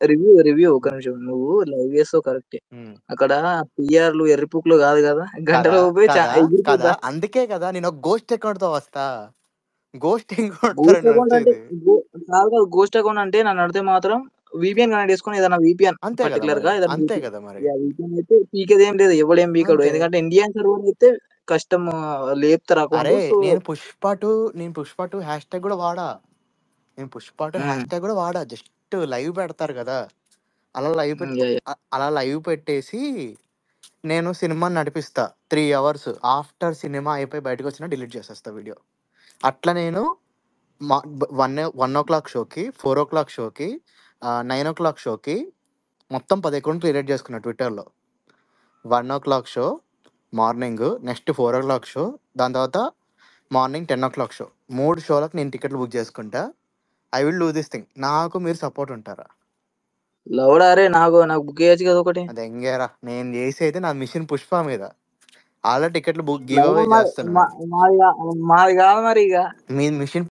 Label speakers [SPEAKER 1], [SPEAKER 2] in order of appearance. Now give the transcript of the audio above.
[SPEAKER 1] Review ఒక నిమిషం. నువ్వు లైవ్ చేస్తావు కరెక్టే.
[SPEAKER 2] హ్మ్.
[SPEAKER 1] అక్కడ పిఆర్‌లు, ఎర్రిపుకులు గాదు గదా!
[SPEAKER 2] కదా!
[SPEAKER 1] గంటలోపు పోయి
[SPEAKER 2] కదా! కదా!
[SPEAKER 1] ఎగిరిపోద్దా?
[SPEAKER 2] అందుకే కదా నేనొక గోస్ట్ అకౌంట్‌తో వస్తా. గోస్ట్ అకౌంట్‌తో
[SPEAKER 1] గోస్ట్ అకౌంట్ అంటే
[SPEAKER 2] నేనొచ్చేది.
[SPEAKER 1] గో కాదు. గోస్ట్ అకౌంట్ అంటే నన్నడిగితే మాత్రం వీపీఎన్ కనెక్ట్ చేసుకొని ఏదైనా వీపీఎన్
[SPEAKER 2] అంతే కదా మరి.
[SPEAKER 1] పర్టిక్యులర్‌గా ఏదైనా
[SPEAKER 2] అంతే
[SPEAKER 1] వీపీఎన్
[SPEAKER 2] కదా మరి.
[SPEAKER 1] యాహ్! వీపీఎన్ అయితే పీకేదేం లేదు. ఎవడేం పీకడు.
[SPEAKER 2] అంతే.
[SPEAKER 1] ఎందుకంటే ఇండియన్ సర్వర్ అయితే కష్టం లేపుతారు
[SPEAKER 2] అరే!
[SPEAKER 1] అకౌంట్. సో
[SPEAKER 2] నేను 'పుష్ప 2' హ్యాష్‌ట్యాగ్ గూడా వాడా. నేను 'పుష్ప2'
[SPEAKER 1] హ్మ్.
[SPEAKER 2] హ్యాష్‌ట్యాగ్ గూడా వాడా. జస్ట్ లైవ్ పెడతారు గదా! అలా లైవ్
[SPEAKER 1] హ్మ్.
[SPEAKER 2] పెట్
[SPEAKER 1] యాహ్! యాహ్!
[SPEAKER 2] అలా లైవ్ పెట్టేసి నేను సినిమాని నడిపిస్తా. 3 అవర్స్. ఆఫ్టర్ సినిమా అయిపోయి బయటకొచ్చినా డిలీట్ చేసేస్తా వీడియో. అట్లా నేను మా 1:00 షోకి, 4:00 షోకి, 9:00 షోకి మొత్తం 10 అకౌంట్లు క్రియేట్ చేసుకున్నా ట్విట్టర్‌లో. 1:00 షో మార్నింగు, నెక్స్ట్ 4:00 షో, దాని తర్వాత మార్నింగ్ 10:00 షో. 3 షోలకు నేను టికెట్లు బుక్ చేసుకుంటా. I will do this thing. నాకు మీరు సపోర్ట్ ఉంటారా?
[SPEAKER 1] లవడా అరే నాకు బుక్ చేయొచ్చు కదా ఒకటి.
[SPEAKER 2] అది ఎంగేరా నేను చేసేది నా మిషన్ 'పుష్ప' మీద. ఆల్రెడీ టికెట్లు గివ్
[SPEAKER 1] లవడా
[SPEAKER 2] అవే చేస్తున్నా
[SPEAKER 1] మా
[SPEAKER 2] నేను.
[SPEAKER 1] మాది గా మాది కాదు మరి ఇగ.
[SPEAKER 2] మీ మిషన్